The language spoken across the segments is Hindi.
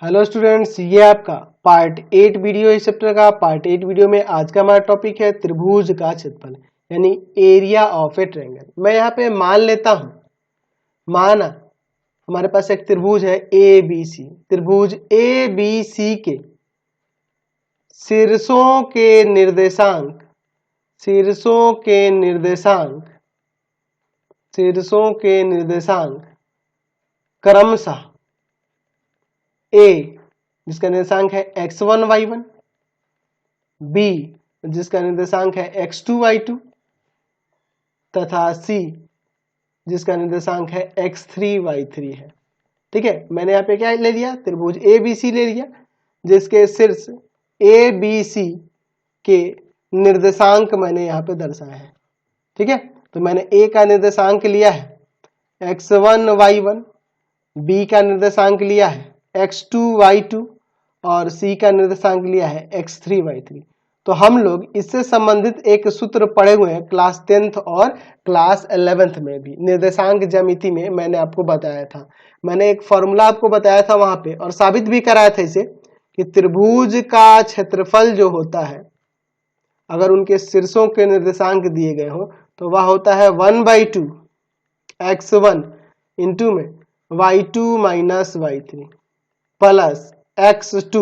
हेलो स्टूडेंट्स, ये आपका पार्ट 8 वीडियो इस चैप्टर का। पार्ट 8 वीडियो में आज का हमारा टॉपिक है त्रिभुज का क्षेत्रफल यानी एरिया ऑफ ए ट्रायंगल। मैं यहाँ पे मान लेता हूँ, माना हमारे पास एक त्रिभुज है ए बी सी। त्रिभुज ए बी सी के शीर्षों के निर्देशांक क्रमशः ए जिसका निर्देशांक है x1 y1, बी जिसका निर्देशांक है x2 y2 तथा सी जिसका निर्देशांक है x3 y3 है। ठीक है, मैंने यहाँ पे क्या ले लिया, त्रिभुज ए बी सी ले लिया जिसके शीर्ष ए बी सी के निर्देशांक मैंने यहाँ पे दर्शाया है। ठीक है, तो मैंने ए का निर्देशांक लिया है x1 y1, बी का निर्देशांक लिया है x2 y2 और c का निर्देशांक लिया है x3 y3। तो हम लोग इससे संबंधित एक सूत्र पढ़े हुए हैं क्लास 10th और क्लास 11th में भी। निर्देशांक ज्यामिति में मैंने आपको बताया था, मैंने एक फॉर्मूला आपको बताया था वहां पे और साबित भी कराया था इसे कि त्रिभुज का क्षेत्रफल जो होता है अगर उनके शीर्षों के निर्देशांक दिए गए हो तो वह होता है 1/2 x1 इंटू में y2 minus y3 plus x2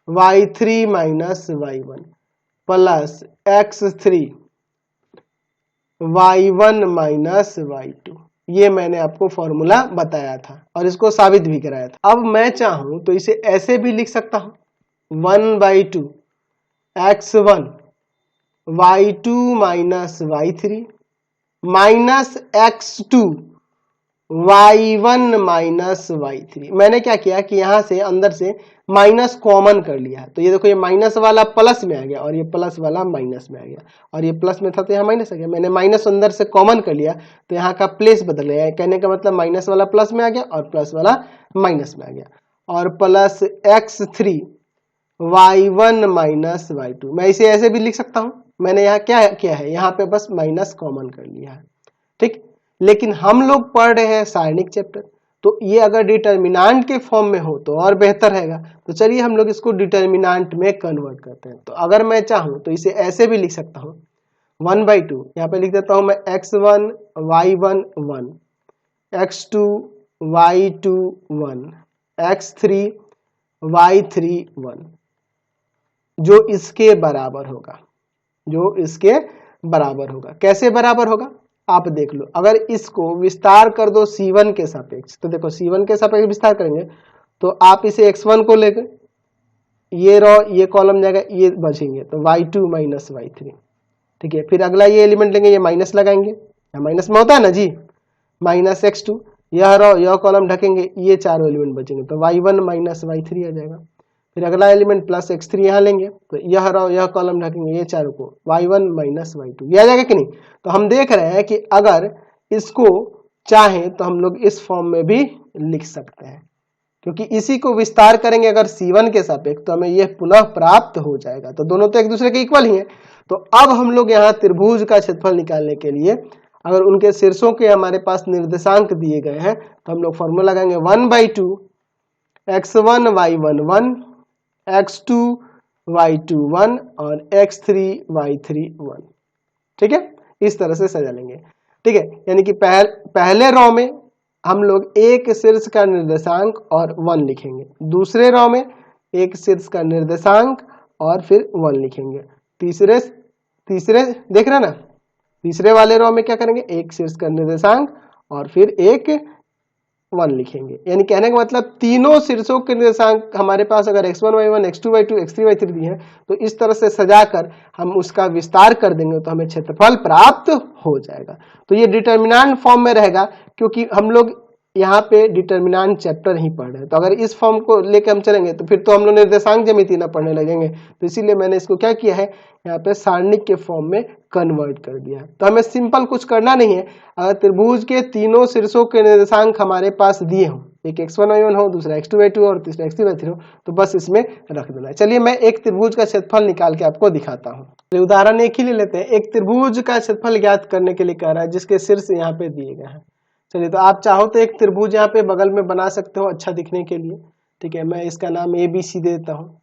y3 minus y1 plus x3 y1 minus y2। ये मैंने आपको फॉर्मूला बताया था और इसको साबित भी कराया था। अब मैं चाहूं तो इसे ऐसे भी लिख सकता हूं 1/2 x1 y2 minus y3 minus x2 y1 minus y3। मैंने क्या किया कि यहां से अंदर से माइनस कॉमन कर लिया, तो ये देखो ये माइनस वाला प्लस में आ गया और ये प्लस वाला माइनस में आ गया और ये प्लस में था तो यहाँ माइनस आ गया। मैंने माइनस अंदर से कॉमन कर लिया तो यहाँ का प्लेस बदल गया। कहने का मतलब माइनस वाला प्लस में आ गया और प्लस वाला माइनस में आ गया और plus x3 y1 minus y2। मैं इसे ऐसे भी लिख सकता हूं, मैंने यहाँ क्या किया है, यहाँ पे बस माइनस कॉमन कर लिया है। ठीक, लेकिन हम लोग पढ़ रहे हैं सारणिक चैप्टर, तो ये अगर डिटर्मिनांट के फॉर्म में हो तो और बेहतर रहेगा। तो चलिए हम लोग इसको डिटर्मिनांट में कन्वर्ट करते हैं। तो अगर मैं चाहूं तो इसे ऐसे भी लिख सकता हूं 1/2, यहाँ पे लिख देता हूं मैं x1 y1 1, x2 y2 1, x3 y3 1 जो इसके बराबर होगा। कैसे बराबर होगा आप देख लो। अगर इसको विस्तार कर दो C1 के सापेक्ष, तो देखो C1 के सापेक्ष विस्तार करेंगे तो आप इसे x1 को लेकर ये रो ये कॉलम जाएगा, ये बचेंगे तो y2 माइनस y3। ठीक है, फिर अगला ये एलिमेंट लेंगे, ये माइनस लगाएंगे, माइनस में होता है ना जी, माइनस x2, यह रो यह कॉलम ढकेंगे, ये चारों एलिमेंट बचेंगे तो y1 माइनस y3 आ जाएगा। फिर अगला एलिमेंट प्लस x3 यहाँ लेंगे तो यह रो यह कॉलम ढकेंगे, ये चारों को y1 माइनस y2, ये आ जाएगा कि नहीं। तो हम देख रहे हैं कि अगर इसको चाहें तो हम लोग इस फॉर्म में भी लिख सकते हैं, क्योंकि इसी को विस्तार करेंगे अगर C1 के सापेक्ष तो हमें यह पुनः प्राप्त हो जाएगा। तो दोनों तो एक दूसरे के इक्वल ही है। तो अब हम लोग यहाँ त्रिभुज का क्षेत्रफल निकालने के लिए अगर उनके शीर्षों के हमारे पास निर्देशांक दिए गए हैं तो हम लोग फॉर्मूला लगाएंगे 1/2 x1 y1 1, x2 y2 1 और x3 y3 1। ठीक है, इस तरह से सजा लेंगे। ठीक है, यानी कि पहले रो में हम लोग एक शीर्ष का निर्देशांक और 1 लिखेंगे, दूसरे रो में एक शीर्ष का निर्देशांक और फिर 1 लिखेंगे, तीसरे देख रहे ना, तीसरे वाले रो में क्या करेंगे, एक शीर्ष का निर्देशांक और फिर एक 1 लिखेंगे। यानी कहने का मतलब तीनों शीर्षों के निर्देशांक हमारे पास अगर x1 y1 x2 y2 x3 y3 दिए हैं तो इस तरह से सजाकर हम उसका विस्तार कर देंगे तो हमें क्षेत्रफल प्राप्त हो जाएगा। तो ये डिटर्मिनेंट फॉर्म में रहेगा क्योंकि हम लोग यहाँ पे डिटर्मिनेंट चैप्टर ही पढ़ रहे हैं। तो अगर इस फॉर्म को लेकर हम चलेंगे तो फिर तो हम लोग निर्देशांक ज्यामिति ना पढ़ने लगेंगे। तो इसीलिए मैंने इसको क्या किया है, यहाँ पे सारणिक के फॉर्म में कन्वर्ट कर दिया। तो हमें सिंपल कुछ करना नहीं है, अगर त्रिभुज के तीनों शीर्षों के निर्देशांक हमारे पास दिए हों, एक x1 y1 हो, दूसरा x2 y2 और तीसरा x3 y3 हो, तो बस इसमें रख देना है। चलिए मैं एक त्रिभुज का क्षेत्रफल निकाल के आपको दिखाता हूँ। तो उदाहरण एक ही ले लेते हैं। एक त्रिभुज का क्षेत्रफल ज्ञात करने के लिए कह रहा है जिसके शीर्ष यहाँ पे दिए गए हैं। चलिए, तो आप चाहो तो एक त्रिभुज यहाँ पे बगल में बना सकते हो अच्छा दिखने के लिए। ठीक है, मैं इसका नाम ABC दे देता हूँ।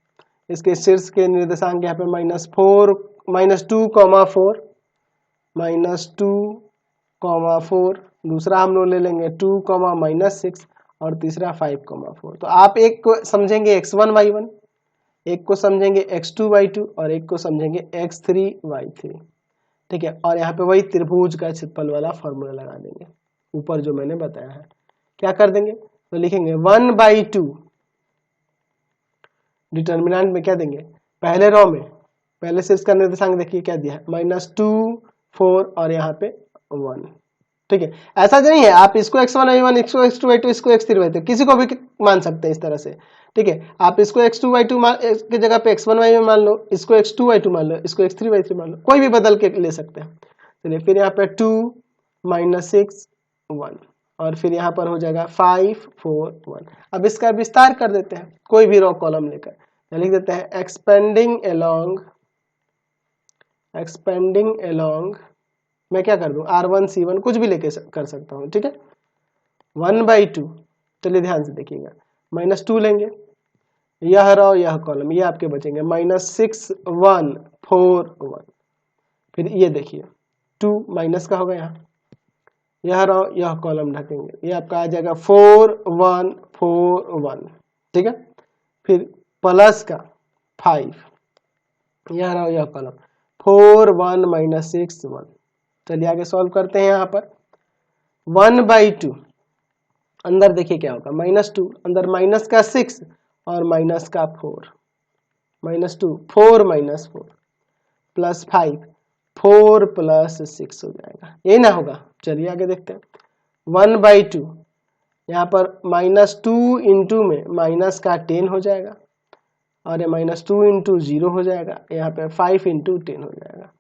इसके शीर्ष के निर्देशांक यहाँ पे -4 -2,4 -2,4, दूसरा हम लोग ले लेंगे 2, -6 और तीसरा 5,4। तो आप एक को समझेंगे x1 y1, एक को समझेंगे x2 y2 और एक को समझेंगे x3 y3। ठीक है, और यहाँ पे वही त्रिभुज का क्षेत्रफल वाला फॉर्मूला लगा देंगे ऊपर जो मैंने बताया है। क्या कर देंगे, तो लिखेंगे 1/2, डिटर्मिनेंट में क्या देंगे, पहले रो में पहले से इसका निर्देशांक देखिए क्या दिया है, -2, 4 और यहाँ पे 1। ठीक है, ऐसा नहीं है आप इसको x1 y1, इसको x2 y2, इसको x3 y3 किसी को भी मान सकते हैं इस तरह से। ठीक है, आप इसको x2 y2 की जगह पे x1 y1 मान लो, इसको x2 y2 मान लो, इसको x3 y3 मान लो, कोई भी बदल के ले सकते हैं। चलिए फिर यहाँ पे 2 -6 1 और फिर यहाँ पर हो जाएगा 5 4 1। अब इसका विस्तार कर देते हैं, कोई भी रो कॉलम लेकर लिख देते हैं एक्सपेंडिंग अलोंग, मैं क्या कर दूं R1 C1 कुछ भी लेके कर सकता हूँ। ठीक है, 1/2, चलिए ध्यान से देखिएगा, -2 लेंगे, यह रो यह कॉलम ये आपके बचेंगे -6 1 4 1। फिर ये देखिए 2 माइनस का होगा यहाँ, यह रो यह कॉलम ढकेंगे, ये आपका आ जाएगा 4 1 4 1। ठीक है, फिर प्लस का 5, यह रो यह कॉलम 4 1 -6 1। चलिए आगे सॉल्व करते हैं। यहाँ पर 1/2 अंदर देखिए क्या होगा, -2 अंदर माइनस का 6 और माइनस का 4, -2 4 -4 प्लस 5 4 + 6 हो जाएगा, यही ना होगा। चलिए आगे देखते हैं 1/2 यहाँ पर -2 इंटू में माइनस का 10 हो जाएगा और ये -2 इंटू 0 हो जाएगा, यहाँ पे 5 इंटू 10 हो जाएगा।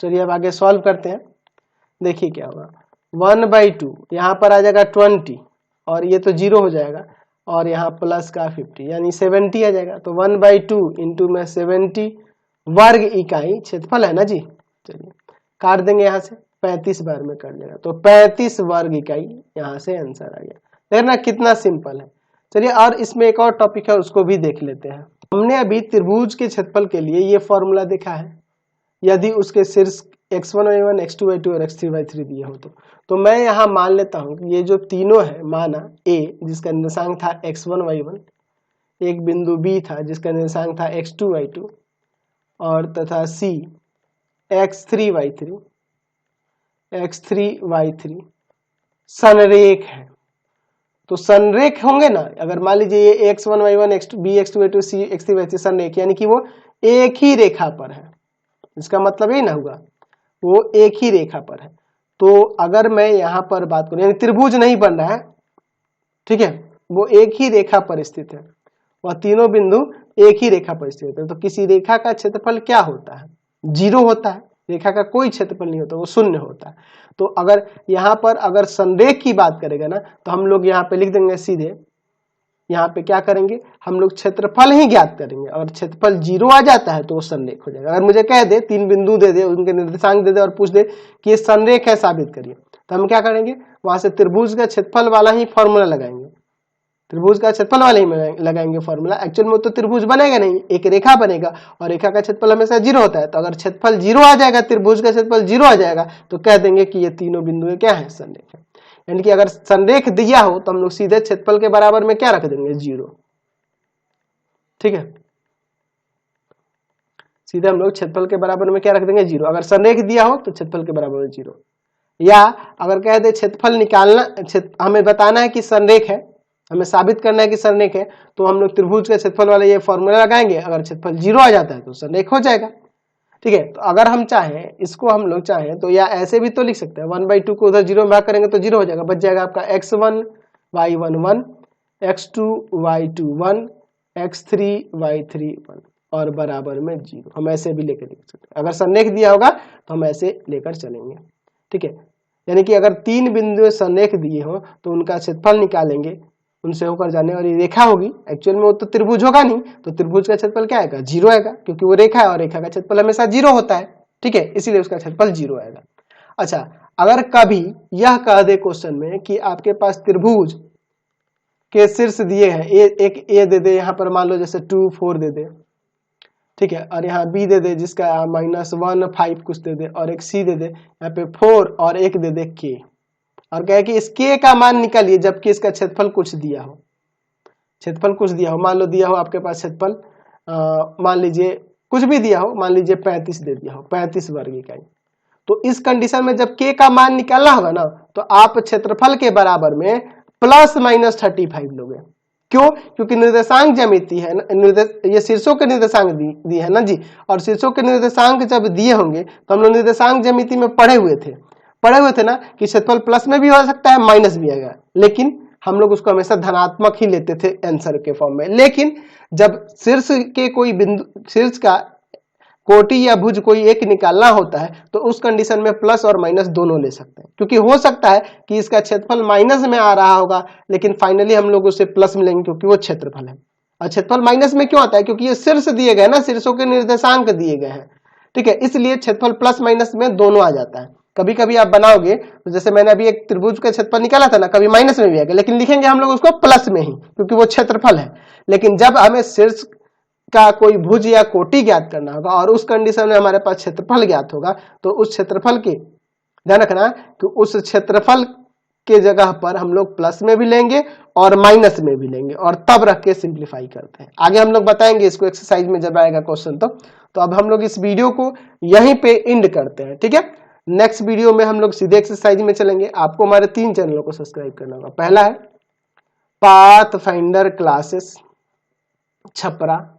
चलिए अब आगे सॉल्व करते हैं, देखिए क्या होगा 1/2 यहाँ पर आ जाएगा 20 और ये तो 0 हो जाएगा और यहाँ प्लस का 50 यानी 70 आ जाएगा। तो 1/2 इंटू में 70 वर्ग इकाई क्षेत्रफल है ना जी। चलिए काट देंगे, यहाँ से 35 बार में कट जाएगा, तो 35 वर्ग इकाई यहाँ से आंसर आ गया। देखना कितना सिंपल है। चलिए और इसमें एक और टॉपिक है उसको भी देख लेते हैं। हमने अभी त्रिभुज के क्षेत्रफल के लिए ये फॉर्मूला देखा है, यदि उसके शीर्ष x1 y1 x2 y2 और x3 y3 दिए हो तो मैं यहाँ मान लेता हूँ कि ये जो तीनों है, माना A जिसका निर्देशांक था x1 y1, एक बिंदु B था जिसका निर्देशांक था x2 y2 और तथा C x3 y3 संरेख है। तो संरेख होंगे ना, अगर मान लीजिए ये x1 y1 x2 b x2 y2 c x3 y3 संरेख यानी कि वो एक ही रेखा पर है, इसका मतलब यही ना हुआ वो एक ही रेखा पर है। तो अगर मैं यहाँ पर बात करूं यानी त्रिभुज नहीं बन रहा है, ठीक है, वो एक ही रेखा पर स्थित है, वह तीनों बिंदु एक ही रेखा पर स्थित है। तो किसी रेखा का क्षेत्रफल क्या होता है, 0 होता है, रेखा का कोई क्षेत्रफल नहीं होता, वो 0 होता है। तो अगर यहाँ पर अगर संरेख की बात करेगा ना तो हम लोग यहाँ पे लिख देंगे सीधे, यहाँ पे क्या करेंगे हम लोग क्षेत्रफल ही ज्ञात करेंगे। अगर क्षेत्रफल 0 आ जाता है तो वो संरेख हो जाएगा। अगर मुझे कह दे 3 बिंदु दे दे, उनके निर्देशांक दे दे और पूछ दे कि ये संरेख है साबित करिए, तो हम क्या करेंगे वहां से त्रिभुज का क्षेत्रफल वाला ही फॉर्मूला लगाएंगे, त्रिभुज का क्षेत्रफल वाले ही लगाएंगे फॉर्मूला। एक्चुअल में तो त्रिभुज बनेगा नहीं, एक रेखा बनेगा और रेखा का क्षेत्रफल हमेशा 0 होता है। तो अगर क्षेत्रफल 0 आ जाएगा, त्रिभुज का क्षेत्रफल 0 आ जाएगा तो कह देंगे कि ये तीनों बिंदु क्या है, संरेख है। यानी कि अगर संरेख दिया हो तो हम लोग सीधे क्षेत्रफल के बराबर में क्या रख देंगे, 0। ठीक है, सीधे हम लोग क्षेत्रफल के बराबर में क्या रख देंगे, 0। अगर संरेख दिया हो तो क्षेत्रफल के बराबर में 0, या अगर कह दे क्षेत्रफल निकालना, हमें बताना है कि संरेख है, हमें साबित करना है कि संरेख है, तो हम लोग त्रिभुज के क्षेत्रफल वाले ये फॉर्मूला लगाएंगे। अगर क्षेत्रफल 0 आ जाता है तो संरेख हो जाएगा। ठीक है, तो अगर हम चाहें इसको हम लोग चाहें तो या ऐसे भी तो लिख सकते हैं, 1/2 को उधर 0 में भाग करेंगे तो 0 हो जाएगा, बच जाएगा आपका x1 y1 1 x2 y2 1 x3 y3 1 और बराबर में 0। हम ऐसे भी लेकर लिख सकते हैं, अगर संरेख दिया होगा तो हम ऐसे लेकर चलेंगे। ठीक है, यानी कि अगर 3 बिंदु संरेख दिए हो तो उनका क्षेत्रफल निकालेंगे, उनसे होकर जाने वाली रेखा होगी, एक्चुअल में वो तो त्रिभुज होगा नहीं, तो त्रिभुज का क्षेत्रफल क्या आएगा, 0 आएगा, क्योंकि वो रेखा है और रेखा का क्षेत्रफल हमेशा 0 होता है। ठीक है, इसीलिए उसका क्षेत्रफल 0 आएगा। अच्छा, अगर कभी यह कह दे क्वेश्चन में कि आपके पास त्रिभुज के शीर्ष दिए हैं, एक ए दे दे यहाँ पर, मान लो जैसे 2 4 दे दे, ठीक है, और यहाँ बी दे दे जिसका -1 5 कुछ दे दे, और एक सी दे दे यहाँ पे 4 और एक दे दे के, और कहे कि इस के का मान निकालिए जबकि इसका क्षेत्रफल कुछ दिया हो, क्षेत्रफल कुछ दिया हो, मान लो दिया हो आपके पास क्षेत्रफल मान लीजिए कुछ भी दिया हो, मान लीजिए 35 दे दिया हो, 35 वर्ग इकाई। तो इस कंडीशन में जब के का मान निकालना होगा ना, तो आप क्षेत्रफल के बराबर में ±35 लोगे। क्यों? क्योंकि निर्देशांक ज्यामिति है ना, ये शीर्षों के निर्देशांक दिए है ना जी, और शीर्षों के निर्देशांक जब दिए होंगे तो हम लोग निर्देशांक ज्यामिति में पढ़े हुए थे ना कि क्षेत्रफल प्लस में भी हो सकता है, माइनस भी आएगा, लेकिन हम लोग उसको हमेशा धनात्मक ही लेते थे आंसर के फॉर्म में। लेकिन जब शीर्ष के कोई बिंदु, शीर्ष का कोटि या भुज कोई एक निकालना होता है तो उस कंडीशन में प्लस और माइनस दोनों ले सकते हैं, क्योंकि हो सकता है कि इसका क्षेत्रफल माइनस में आ रहा होगा, लेकिन फाइनली हम लोग उसे प्लस में लेंगे क्योंकि वो क्षेत्रफल है। और क्षेत्रफल माइनस में क्यों आता है? क्योंकि ये शीर्ष दिए गए ना, शीर्षों के निर्देशांक दिए गए हैं, ठीक है, इसलिए क्षेत्रफल प्लस माइनस में दोनों आ जाता है। कभी कभी आप बनाओगे तो जैसे मैंने अभी एक त्रिभुज का क्षेत्रफल निकाला था ना, कभी माइनस में भी आएगा, लेकिन लिखेंगे हम लोग उसको प्लस में ही क्योंकि वो क्षेत्रफल है। लेकिन जब हमें शीर्ष का कोई भुज या कोटि ज्ञात करना होगा और उस कंडीशन में हमारे पास क्षेत्रफल ज्ञात होगा, तो उस क्षेत्रफल के ध्यान रखना कि उस क्षेत्रफल के जगह पर हम लोग प्लस में भी लेंगे और माइनस में भी लेंगे, और तब रख के सिंप्लीफाई करते हैं। आगे हम लोग बताएंगे इसको एक्सरसाइज में जब आएगा क्वेश्चन। तो अब हम लोग इस वीडियो को यहीं पे एंड करते हैं, ठीक है। नेक्स्ट वीडियो में हम लोग सीधे एक्सरसाइज में चलेंगे। आपको हमारे 3 चैनलों को सब्सक्राइब करना होगा। पहला है पाथफाइंडर क्लासेस छपरा,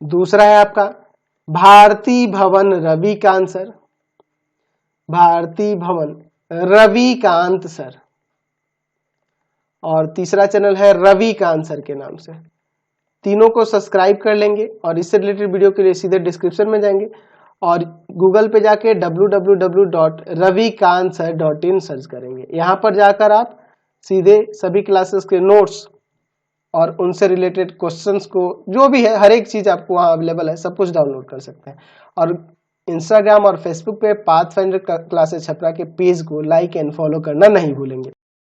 दूसरा है आपका भारती भवन रविकांत सर, भारती भवन रविकांत सर, और तीसरा चैनल है रविकांत सर के नाम से। तीनों को सब्सक्राइब कर लेंगे और इससे रिलेटेड वीडियो के लिए सीधे डिस्क्रिप्शन में जाएंगे और गूगल पे जाके www.ravikantsir.in सर्च करेंगे। यहाँ पर जाकर आप सीधे सभी क्लासेस के नोट्स और उनसे रिलेटेड क्वेश्चंस को, जो भी है हर एक चीज आपको वहाँ अवेलेबल है, सब कुछ डाउनलोड कर सकते हैं। और इंस्टाग्राम और फेसबुक पे पाथफाइंडर क्लासेस छपरा के पेज को लाइक एंड फॉलो करना नहीं भूलेंगे।